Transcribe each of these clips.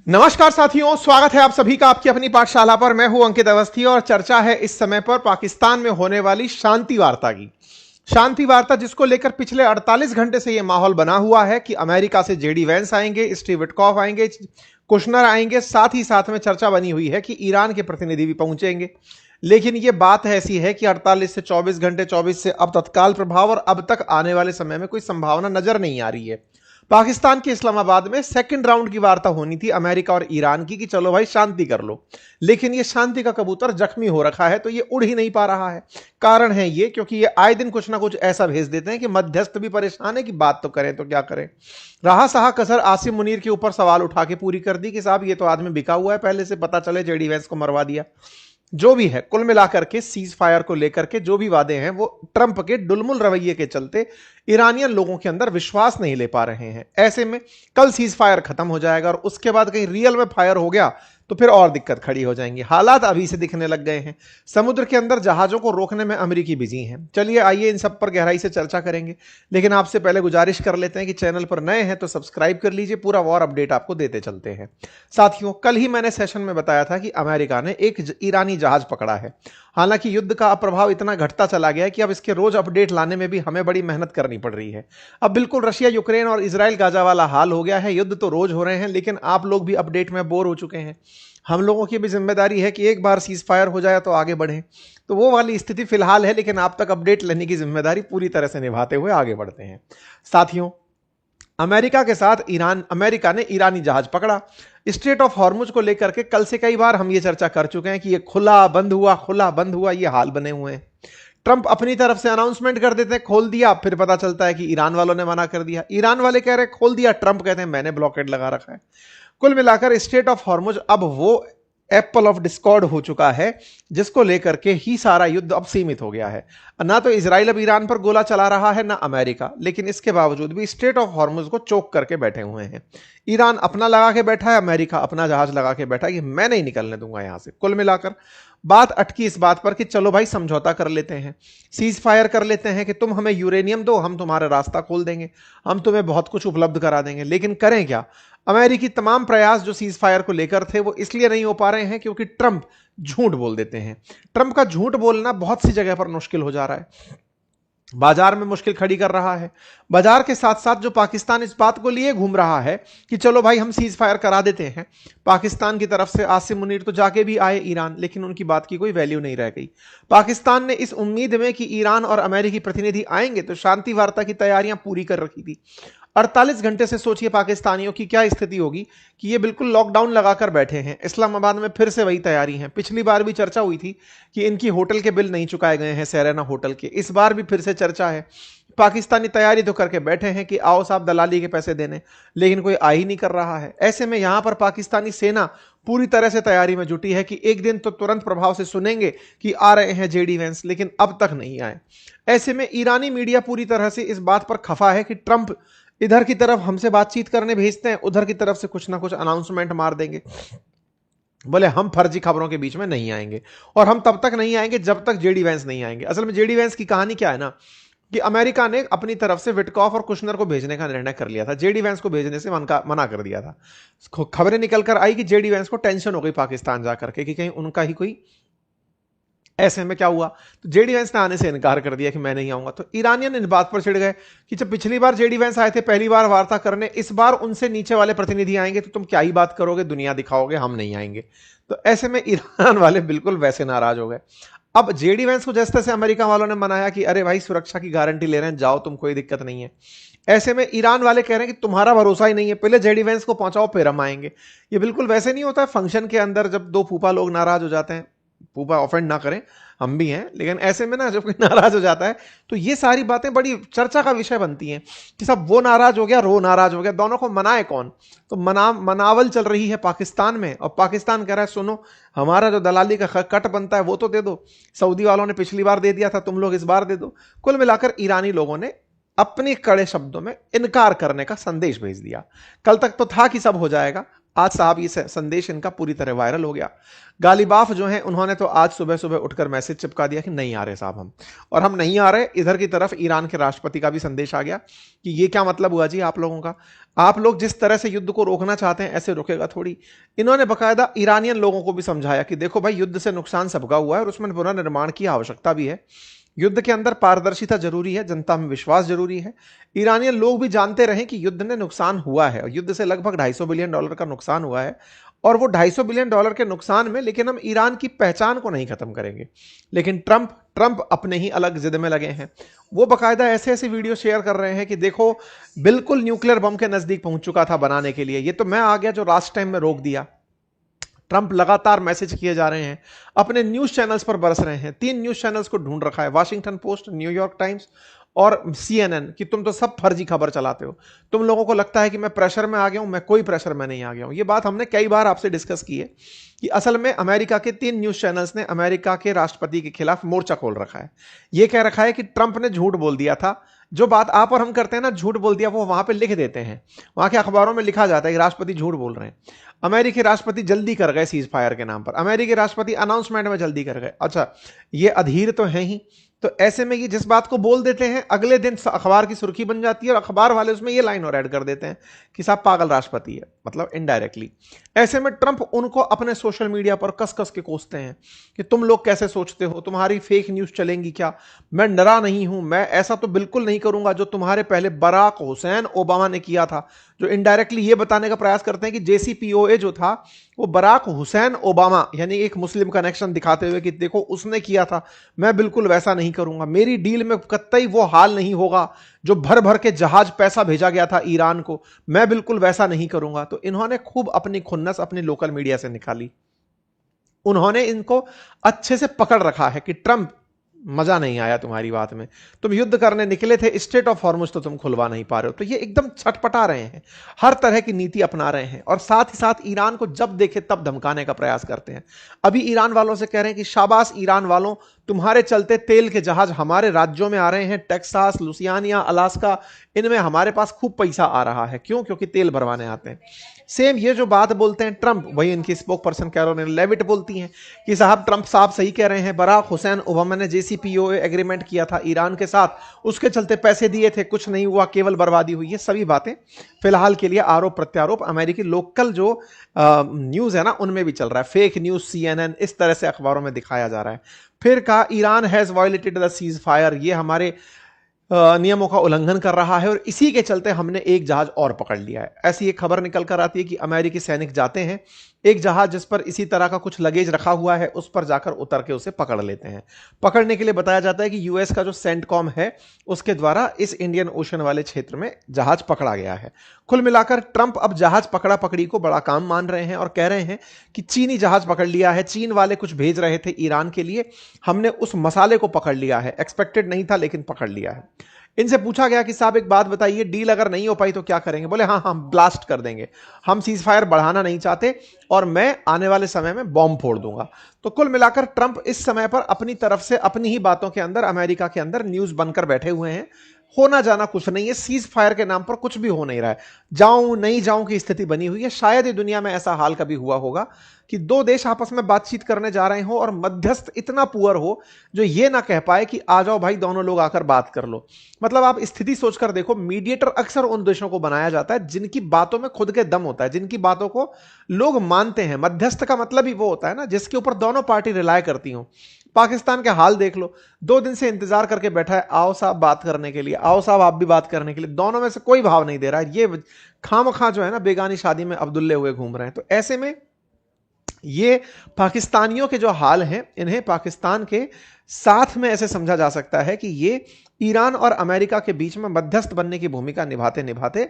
नमस्कार साथियों, स्वागत है आप सभी का आपकी अपनी पाठशाला पर। मैं हूं अंकित अवस्थी और चर्चा है इस समय पर पाकिस्तान में होने वाली शांति वार्ता की। शांति वार्ता जिसको लेकर पिछले 48 घंटे से यह माहौल बना हुआ है कि अमेरिका से जेडी वैंस आएंगे, स्टीव विटकॉफ आएंगे, कुशनर आएंगे, साथ ही साथ में चर्चा बनी हुई है कि ईरान के प्रतिनिधि भी पहुंचेंगे। लेकिन यह बात ऐसी है कि 48 से 24 घंटे, 24 से अब तत्काल प्रभाव और अब तक आने वाले समय में कोई संभावना नजर नहीं आ रही है। पाकिस्तान के इस्लामाबाद में सेकंड राउंड की वार्ता होनी थी अमेरिका और ईरान की कि चलो भाई शांति कर लो, लेकिन ये शांति का कबूतर जख्मी हो रखा है तो ये उड़ ही नहीं पा रहा है। कारण है ये क्योंकि ये आए दिन कुछ ना कुछ ऐसा भेज देते हैं कि मध्यस्थ भी परेशान है कि बात तो करें तो क्या करें। रहा सहा कसर आसिम मुनीर के ऊपर सवाल उठा के पूरी कर दी कि साहब ये तो आदमी बिका हुआ है, पहले से पता चले जेडी वैंस को मरवा दिया। जो भी है, कुल मिलाकर के सीज फायर को लेकर के जो भी वादे हैं वो ट्रंप के डुलमुल रवैये के चलते ईरानियन लोगों के अंदर विश्वास नहीं ले पा रहे हैं। ऐसे में कल सीज फायर खत्म हो जाएगा और उसके बाद कहीं रियल में फायर हो गया तो फिर और दिक्कत खड़ी हो जाएंगी। हालात अभी से दिखने लग गए हैं। समुद्र के अंदर जहाजों को रोकने में अमेरिकी बिजी हैं। चलिए आइए इन सब पर गहराई से चर्चा करेंगे, लेकिन आपसे पहले गुजारिश कर लेते हैं कि चैनल पर नए हैं तो सब्सक्राइब कर लीजिए, पूरा वॉर अपडेट आपको देते चलते हैं। साथियों, कल ही मैंने सेशन में बताया था कि अमेरिका ने एक ईरानी जहाज पकड़ा है। हालांकि युद्ध का प्रभाव इतना घटता चला गया है कि अब इसके रोज अपडेट लाने में भी हमें बड़ी मेहनत करनी पड़ रही है। अब बिल्कुल रशिया यूक्रेन और इजराइल गाजा वाला हाल हो गया है। युद्ध तो रोज हो रहे हैं, लेकिन आप लोग भी अपडेट में बोर हो चुके हैं। हम लोगों की भी जिम्मेदारी है कि एक बार सीज फायर हो जाए तो आगे बढ़ें। तो वो वाली स्थिति फिलहाल है, लेकिन आप तक अपडेट लेने की जिम्मेदारी पूरी तरह से निभाते हुए आगे बढ़ते हैं। साथियों, अमेरिका के साथ अमेरिका ने ईरानी जहाज पकड़ा। स्ट्रेट ऑफ हॉर्मुज को लेकर के कल से कई बार हम ये चर्चा कर चुके हैं कि ये खुला बंद हुआ, ये हाल बने हुए हैं। ट्रंप अपनी तरफ से अनाउंसमेंट कर देते हैं खोल दिया, फिर पता चलता है कि ईरान वालों ने मना कर दिया। ईरान वाले कह रहे हैं खोल दिया, ट्रंप कहते हैं मैंने ब्लॉकेड लगा रखा है। कुल मिलाकर स्ट्रेट ऑफ हॉर्मुज अब वो एप्पल ऑफ डिस्कॉर्ड हो चुका है जिसको लेकर के ही सारा युद्ध अब सीमित हो गया है। ना तो इजराइल अब ईरान पर गोला चला रहा है, ना अमेरिका, लेकिन इसके बावजूद भी स्ट्रेट ऑफ हॉर्मुज को चोक करके बैठे हुए हैं। ईरान अपना लगा के बैठा है, अमेरिका अपना जहाज लगा के बैठा है कि मैं नहीं निकलने दूंगा यहां से। कुल मिलाकर बात अटकी इस बात पर कि चलो भाई समझौता कर लेते हैं, सीज फायर कर लेते हैं कि तुम हमें यूरेनियम दो, हम तुम्हारा रास्ता खोल देंगे, हम तुम्हें बहुत कुछ उपलब्ध करा देंगे। लेकिन करें क्या? अमेरिकी तमाम प्रयास जो सीज फायर को लेकर थे वो इसलिए नहीं हो पा रहे हैं क्योंकि ट्रंप झूठ बोल देते हैं। ट्रंप का झूठ बोलना बहुत सी जगह पर मुश्किल हो जा रहा है, बाजार में मुश्किल खड़ी कर रहा है। बाजार के साथ साथ जो पाकिस्तान इस बात को लिए घूम रहा है कि चलो भाई हम सीज फायर करा देते हैं। पाकिस्तान की तरफ से आसिम मुनीर तो जाके भी आए ईरान, लेकिन उनकी बात की कोई वैल्यू नहीं रह गई। पाकिस्तान ने इस उम्मीद में कि ईरान और अमेरिकी प्रतिनिधि आएंगे तो शांति वार्ता की तैयारियां पूरी कर रखी थी। 48 घंटे से सोचिए पाकिस्तानियों की क्या स्थिति होगी कि ये बिल्कुल लॉकडाउन लगाकर बैठे हैं। इस्लामाबाद में फिर से वही तैयारी है। पिछली बार भी चर्चा हुई थी कि इनकी होटल के बिल नहीं चुकाए गए हैं, सेरेना होटल के। इस बार भी फिर से चर्चा है। पाकिस्तानी तैयारी तो करके बैठे हैं कि आओ साहब दलाली के पैसे देने, लेकिन कोई आ ही नहीं कर रहा है। ऐसे में यहां पर पाकिस्तानी सेना पूरी तरह से तैयारी में जुटी है कि एक दिन तो तुरंत प्रभाव से सुनेंगे कि आ रहे हैं जेडी वैंस, लेकिन अब तक नहीं आए। ऐसे में ईरानी मीडिया पूरी तरह से इस बात पर खफा है कि ट्रंप इधर की तरफ हमसे बातचीत करने भेजते हैं, उधर की तरफ से कुछ ना कुछ अनाउंसमेंट मार देंगे। बोले हम फर्जी खबरों के बीच में नहीं आएंगे, और हम तब तक नहीं आएंगे जब तक जेडी वैंस नहीं आएंगे। असल में जेडी वैंस की कहानी क्या है ना, कि अमेरिका ने अपनी तरफ से विटकॉफ और कुशनर को भेजने का निर्णय कर लिया था, जेडी वैंस को भेजने से मना कर दिया था। खबरें निकल कर आई कि जेडी वैंस को टेंशन हो गई पाकिस्तान जाकर के कि कहीं उनका ही कोई। ऐसे में क्या हुआ, तो जेडी वैंस ने आने से इनकार कर दिया कि मैं नहीं आऊंगा। तो ईरानियन इन बात पर चिढ़ गए कि जब पिछली बार जेडी वैंस आए थे पहली बार वार्ता करने, इस बार उनसे नीचे वाले प्रतिनिधि आएंगे तो तुम क्या ही बात करोगे, दुनिया दिखाओगे, हम नहीं आएंगे। तो ऐसे में ईरान वाले बिल्कुल वैसे नाराज हो गए। अब जेडी वैंस को जैसे तैसे अमेरिका वालों ने मनाया कि अरे भाई सुरक्षा की गारंटी ले रहे हैं, जाओ तुम, कोई दिक्कत नहीं है। ऐसे में ईरान वाले कह रहे हैं कि तुम्हारा भरोसा ही नहीं है, पहले जेडी वैंस को पहुंचाओ फिर हम आएंगे। ये बिल्कुल वैसे नहीं होता है फंक्शन के अंदर जब दो फूफा लोग नाराज हो जाते हैं, फूफा ऑफेंड ना करें, हम भी हैं, लेकिन ऐसे में ना जब कोई नाराज हो जाता है तो ये सारी बातें बड़ी चर्चा का विषय बनती हैं कि सब वो नाराज हो गया, रो नाराज हो गया, दोनों को मनाए कौन। तो मनावल चल रही है पाकिस्तान में, और पाकिस्तान कह रहा है सुनो हमारा जो दलाली का कट बनता है वो तो दे दो, सऊदी वालों ने पिछली बार दे दिया था, तुम लोग इस बार दे दो। कुल मिलाकर ईरानी लोगों ने अपने कड़े शब्दों में इनकार करने का संदेश भेज दिया। कल तक तो था कि सब हो जाएगा, आज साहब ये संदेश इनका पूरी तरह वायरल हो गया। गालिबाफ जो हैं उन्होंने तो आज सुबह सुबह उठकर मैसेज चिपका दिया कि नहीं आ रहे साहब हम नहीं आ रहे। इधर की तरफ ईरान के राष्ट्रपति का भी संदेश आ गया कि ये क्या मतलब हुआ जी आप लोगों का, आप लोग जिस तरह से युद्ध को रोकना चाहते हैं ऐसे रुकेगा थोड़ी। इन्होंने बकायदा ईरानियन लोगों को भी समझाया कि देखो भाई युद्ध से नुकसान सबका हुआ है और उसमें पुनर्निर्माण की आवश्यकता भी है। युद्ध के अंदर पारदर्शिता जरूरी है, जनता में विश्वास जरूरी है। ईरानियन लोग भी जानते रहे कि युद्ध ने नुकसान हुआ है, युद्ध से लगभग $250 बिलियन का नुकसान हुआ है और वो $250 बिलियन के नुकसान में लेकिन हम ईरान की पहचान को नहीं खत्म करेंगे। लेकिन ट्रंप अपने ही अलग जिद में लगे हैं। वो बकायदा ऐसे ऐसे वीडियो शेयर कर रहे हैं कि देखो बिल्कुल न्यूक्लियर बम के नजदीक पहुंच चुका था बनाने के लिए, ये तो मैं आ गया जो लास्ट टाइम में रोक दिया। ट्रंप लगातार मैसेज किए जा रहे हैं, अपने न्यूज चैनल्स पर बरस रहे हैं। 3 न्यूज चैनल्स को ढूंढ रखा है, वाशिंगटन पोस्ट, न्यूयॉर्क टाइम्स और CNN, कि तुम तो सब फर्जी खबर चलाते हो। तुम लोगों को लगता है कि मैं प्रेशर में आ गया हूं, मैं कोई प्रेशर में नहीं आ गया हूं। ये बात हमने कई बार आपसे डिस्कस की है कि असल में अमेरिका के 3 न्यूज चैनल्स ने अमेरिका के राष्ट्रपति के खिलाफ मोर्चा खोल रखा है। यह कह रखा है कि ट्रंप ने झूठ बोल दिया था, जो बात आप और हम करते हैं ना, झूठ बोल दिया, वो वहां पे लिख देते हैं, वहां के अखबारों में लिखा जाता है कि राष्ट्रपति झूठ बोल रहे हैं। अमेरिकी राष्ट्रपति जल्दी कर गए सीज फायर के नाम पर, अमेरिकी राष्ट्रपति अनाउंसमेंट में जल्दी कर गए। अच्छा, ये अधीर तो है ही, तो ऐसे में ये जिस बात को बोल देते हैं अगले दिन अखबार की सुर्खी बन जाती है और अखबार वाले उसमें ये लाइन और ऐड कर देते हैं कि साहब पागल राष्ट्रपति है, मतलब इनडायरेक्टली। ऐसे में ट्रंप उनको अपने सोशल मीडिया पर कस कस के कोसते हैं कि तुम लोग कैसे सोचते हो, तुम्हारी फेक न्यूज चलेंगी क्या, मैं डरा नहीं हूं, मैं ऐसा तो बिल्कुल नहीं करूंगा जो तुम्हारे पहले बराक हुसैन ओबामा ने किया था। जो इनडायरेक्टली ये बताने का प्रयास करते हैं कि JCPOA जो था वो बराक हुसैन ओबामा यानी एक मुस्लिम कनेक्शन दिखाते हुए कि देखो उसने किया था, मैं बिल्कुल वैसा नहीं करूंगा, मेरी डील में कतई वो हाल नहीं होगा जो भर भर के जहाज पैसा भेजा गया था ईरान को, मैं बिल्कुल वैसा नहीं करूंगा। तो इन्होंने खूब अपनी खुन्नस अपनी लोकल मीडिया से निकाली। उन्होंने इनको अच्छे से पकड़ रखा है कि ट्रंप मजा नहीं आया तुम्हारी बात में, तुम युद्ध करने निकले थे, स्ट्रेट ऑफ हॉर्मुज तो तुम खुलवा नहीं पा रहे हो। तो ये एकदम छटपटा रहे हैं, हर तरह की नीति अपना रहे हैं और साथ ही साथ ईरान को जब देखे तब धमकाने का प्रयास करते हैं। अभी ईरान वालों से कह रहे हैं कि शाबाश ईरान वालों, तुम्हारे चलते तेल के जहाज हमारे राज्यों में आ रहे हैं, टेक्सास, लुसियानिया, अलास्का, इनमें हमारे पास खूब पैसा आ रहा है। क्यों? क्योंकि तेल भरवाने आते हैं। सेम ये जो बात बोलते हैं ट्रंप, वही इनकी स्पोक पर्सन कैरोलिन लेविट बोलती हैं कि साहब ट्रंप साहब सही कह रहे हैं, बराक हुसैन ओबामा ने JCPOA एग्रीमेंट किया था ईरान के साथ, उसके चलते पैसे दिए थे, कुछ नहीं हुआ, केवल बर्बादी हुई। ये सभी बातें फिलहाल के लिए आरोप प्रत्यारोप अमेरिकी लोकल जो न्यूज है ना उनमें भी चल रहा है, फेक न्यूज CNN इस तरह से अखबारों में दिखाया जा रहा है। फिर कहा Iran has violated the cease fire, ये हमारे नियमों का उल्लंघन कर रहा है और इसी के चलते हमने एक जहाज और पकड़ लिया है। ऐसी एक खबर निकल कर आती है कि अमेरिकी सैनिक जाते हैं, एक जहाज जिस पर इसी तरह का कुछ लगेज रखा हुआ है उस पर जाकर उतर के उसे पकड़ लेते हैं। पकड़ने के लिए बताया जाता है कि US का जो सेंटकॉम है उसके द्वारा इस इंडियन ओशन वाले क्षेत्र में जहाज पकड़ा गया है। कुल मिलाकर ट्रंप अब जहाज पकड़ा पकड़ी को बड़ा काम मान रहे हैं और कह रहे हैं कि चीनी जहाज पकड़ लिया है, चीन वाले कुछ भेज रहे थे ईरान के लिए, हमने उस मसाले को पकड़ लिया है, एक्सपेक्टेड नहीं था लेकिन पकड़ लिया है। इनसे पूछा गया कि साहब एक बात बताइए, डील अगर नहीं हो पाई तो क्या करेंगे? बोले हाँ हम ब्लास्ट कर देंगे, हम सीज फायर बढ़ाना नहीं चाहते और मैं आने वाले समय में बॉम्ब फोड़ दूंगा। तो कुल मिलाकर ट्रंप इस समय पर अपनी तरफ से अपनी ही बातों के अंदर अमेरिका के अंदर न्यूज बनकर बैठे हुए हैं। होना जाना कुछ नहीं है, सीज फायर के नाम पर कुछ भी हो नहीं रहा है, जाऊं नहीं जाऊं की स्थिति बनी हुई है। शायद ही दुनिया में ऐसा हाल कभी हुआ होगा कि दो देश आपस में बातचीत करने जा रहे हो और मध्यस्थ इतना पुअर हो जो ये ना कह पाए कि आ जाओ भाई दोनों लोग आकर बात कर लो। मतलब आप स्थिति सोचकर देखो, मीडिएटर अक्सर उन देशों को बनाया जाता है जिनकी बातों में खुद के दम होता है, जिनकी बातों को लोग मानते हैं। मध्यस्थ का मतलब ही वो होता है ना जिसके ऊपर दोनों पार्टी रिलाय करती हो। पाकिस्तान के हाल देख लो, 2 दिन से इंतजार करके बैठा है, आओ साहब बात करने के लिए, आओ साहब आप भी बात करने के लिए, दोनों में से कोई भाव नहीं दे रहा है। ये खामखा जो है ना बेगानी शादी में अब्दुल्ले हुए घूम रहे हैं। तो ऐसे में ये पाकिस्तानियों के जो हाल हैं, इन्हें पाकिस्तान के साथ में ऐसे समझा जा सकता है कि ये ईरान और अमेरिका के बीच में मध्यस्थ बनने की भूमिका निभाते निभाते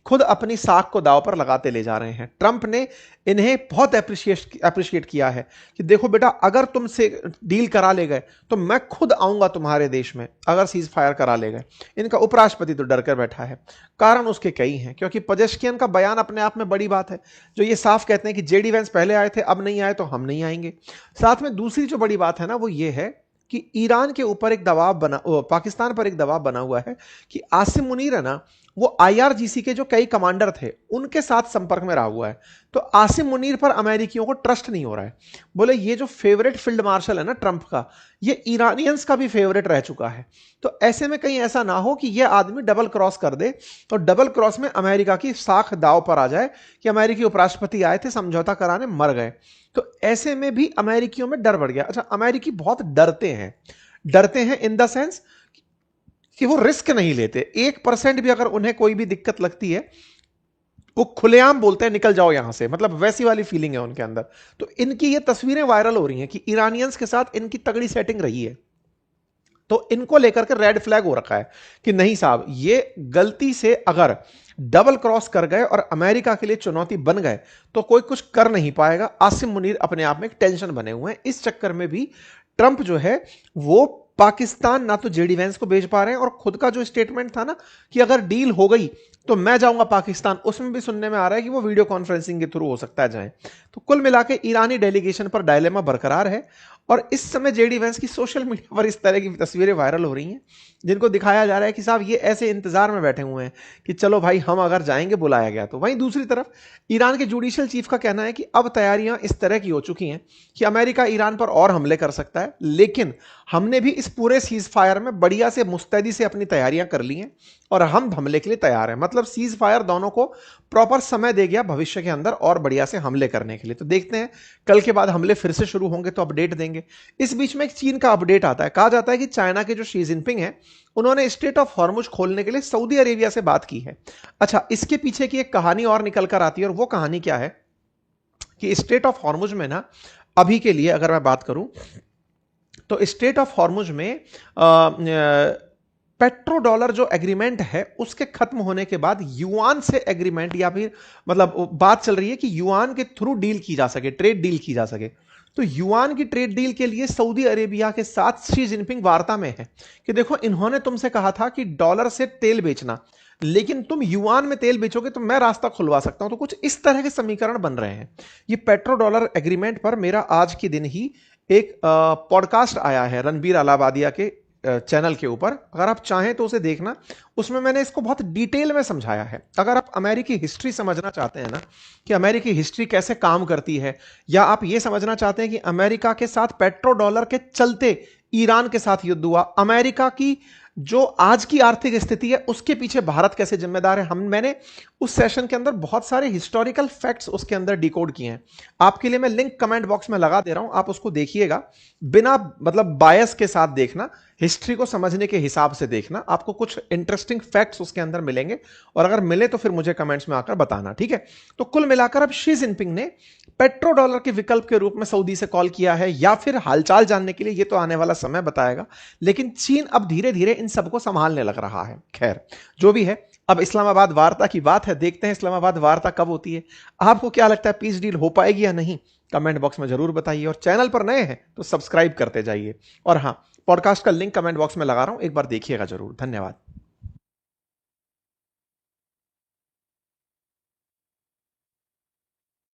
खुद अपनी साख को दांव पर लगाते ले जा रहे हैं। ट्रंप ने इन्हें बहुत अप्रिशिएट किया है कि देखो बेटा, अगर तुमसे डील करा ले गए तो मैं खुद आऊंगा तुम्हारे देश में, अगर सीज फायर करा ले गए। इनका उपराष्ट्रपति तो डर कर बैठा है, कारण उसके कई हैं, क्योंकि पजेश्कियन का बयान अपने आप में बड़ी बात है, जो ये साफ कहते हैं कि JD वैंस पहले आए थे, अब नहीं आए तो हम नहीं आएंगे। साथ में दूसरी जो बड़ी बात है ना वो ये है कि ईरान के ऊपर एक दबाव बना, पाकिस्तान पर एक दबाव बना हुआ है कि आसिम मुनीर है ना, वो आईआरजीसी के जो कई कमांडर थे उनके साथ संपर्क में रहा हुआ है। तो आसिम मुनीर पर अमेरिकियों को ट्रस्ट नहीं हो रहा है। बोले ये जो फेवरेट फील्ड मार्शल है ना ट्रंप का, ये ईरानियंस का भी फेवरेट रह चुका है। तो ऐसे में कहीं ऐसा ना हो कि ये आदमी डबल क्रॉस कर दे और डबल क्रॉस में अमेरिका की साख दाव पर आ जाए कि अमेरिकी उपराष्ट्रपति आए थे समझौता कराने, मर गए। तो ऐसे में भी अमेरिकियों में डर बढ़ गया। अच्छा, अमेरिकी बहुत डरते हैं इन द सेंस कि वो रिस्क नहीं लेते। 1% भी अगर उन्हें कोई भी दिक्कत लगती है, वो खुलेआम बोलते हैं निकल जाओ यहां से, मतलब वैसी वाली फीलिंग है उनके अंदर। तो इनकी ये तस्वीरें वायरल हो रही हैं कि ईरानियंस के साथ इनकी तगड़ी सेटिंग रही है। तो इनको लेकर के रेड फ्लैग हो रखा है कि नहीं साहब, ये गलती से अगर डबल क्रॉस कर गए और अमेरिका के लिए चुनौती बन गए तो कोई कुछ कर नहीं पाएगा। आसिम मुनीर अपने आप में एक टेंशन बने हुए हैं। इस चक्कर में भी ट्रंप जो है वो पाकिस्तान ना तो जेडी वैंस को भेज पा रहे हैं, और खुद का जो स्टेटमेंट था ना कि अगर डील हो गई तो मैं जाऊंगा पाकिस्तान, उसमें भी सुनने में आ रहा है कि वो वीडियो कॉन्फ्रेंसिंग के थ्रू हो सकता है जाए। तो कुल मिला के ईरानी डेलीगेशन पर डायलेमा बरकरार है। और इस समय जेडी वैंस की सोशल मीडिया पर इस तरह की तस्वीरें वायरल हो रही हैं जिनको दिखाया जा रहा है कि साहब ये ऐसे इंतजार में बैठे हुए हैं कि चलो भाई हम अगर जाएंगे बुलाया गया तो। वहीं दूसरी तरफ ईरान के जुडिशियल चीफ का कहना है कि अब तैयारियां इस तरह की हो चुकी हैं कि अमेरिका ईरान पर और हमले कर सकता है, लेकिन हमने भी इस पूरे सीज फायर में बढ़िया से मुस्तैदी से अपनी तैयारियां कर ली हैं और हम हमले के लिए तैयार हैं। मतलब सीज फायर दोनों को प्रॉपर समय दे गया भविष्य के अंदर और बढ़िया से हमले करने के लिए। तो देखते हैं कल के बाद हमले फिर से शुरू होंगे तो अपडेट देंगे। इस बीच में एक चीन का अपडेट आता है। कहा जाता है कि चाइना के जो शी जिनपिंग है उन्होंने स्ट्रेट ऑफ हॉर्मुज खोलने के लिए सऊदी अरेबिया से बात की है। अच्छा, इसके पीछे की एक कहानी और निकल कर आती है, और वो कहानी क्या है कि स्ट्रेट ऑफ हॉर्मुज में ना अभी के लिए अगर मैं बात करूं तो स्ट्रेट ऑफ हॉर्मुज में पेट्रो डॉलर जो एग्रीमेंट है उसके खत्म होने के बाद युआन से एग्रीमेंट, या फिर मतलब बात चल रही है कि युआन के थ्रू डील की जा सके, ट्रेड डील की जा सके। तो युआन की ट्रेड डील के लिए सऊदी अरेबिया के साथ शी जिनपिंग वार्ता में है कि देखो इन्होंने तुमसे कहा था कि डॉलर से तेल बेचना, लेकिन तुम युआन में तेल बेचोगे तो मैं रास्ता खुलवा सकता हूं। तो कुछ इस तरह के समीकरण बन रहे हैं। ये पेट्रो डॉलर एग्रीमेंट पर मेरा आज के दिन ही एक पॉडकास्ट आया है रणबीर अलाहाबादिया के चैनल के ऊपर, अगर आप चाहें तो उसे देखना। उसमें मैंने इसको बहुत डिटेल में समझाया है। अगर आप अमेरिकी हिस्ट्री समझना चाहते हैं ना कि अमेरिकी हिस्ट्री कैसे काम करती है, या आप ये समझना चाहते हैं कि अमेरिका के साथ पेट्रो डॉलर के चलते ईरान के साथ युद्ध हुआ, अमेरिका की जो आज की आर्थिक स्थिति है उसके पीछे भारत कैसे जिम्मेदार है, मैंने उस सेशन के अंदर बहुत सारे हिस्टोरिकल फैक्ट्स उसके अंदर डिकोड किए हैं। आपके लिए मैं लिंक कमेंट बॉक्स में लगा दे रहा हूं, आप उसको देखिएगा। बिना मतलब बायस के साथ देखना, हिस्ट्री को समझने के हिसाब से देखना, आपको कुछ इंटरेस्टिंग फैक्ट्स उसके अंदर मिलेंगे, और अगर मिले तो फिर मुझे कमेंट्स में आकर बताना, ठीक है। तो कुल मिलाकर अब शी जिनपिंग ने पेट्रो डॉलर के विकल्प के रूप में सऊदी से कॉल किया है, या फिर हालचाल जानने के लिए, ये तो आने वाला समय बताएगा। लेकिन चीन अब धीरे धीरे इन सबको संभालने लग रहा है। खैर जो भी है, अब इस्लामाबाद वार्ता की बात है, देखते हैं इस्लामाबाद वार्ता कब होती है। आपको क्या लगता है, पीस डील हो पाएगी या नहीं, कमेंट बॉक्स में जरूर बताइए। और चैनल पर नए हैं तो सब्सक्राइब करते जाइए। और हाँ, पॉडकास्ट का लिंक कमेंट बॉक्स में लगा रहा हूं, एक बार देखिएगा जरूर। धन्यवाद।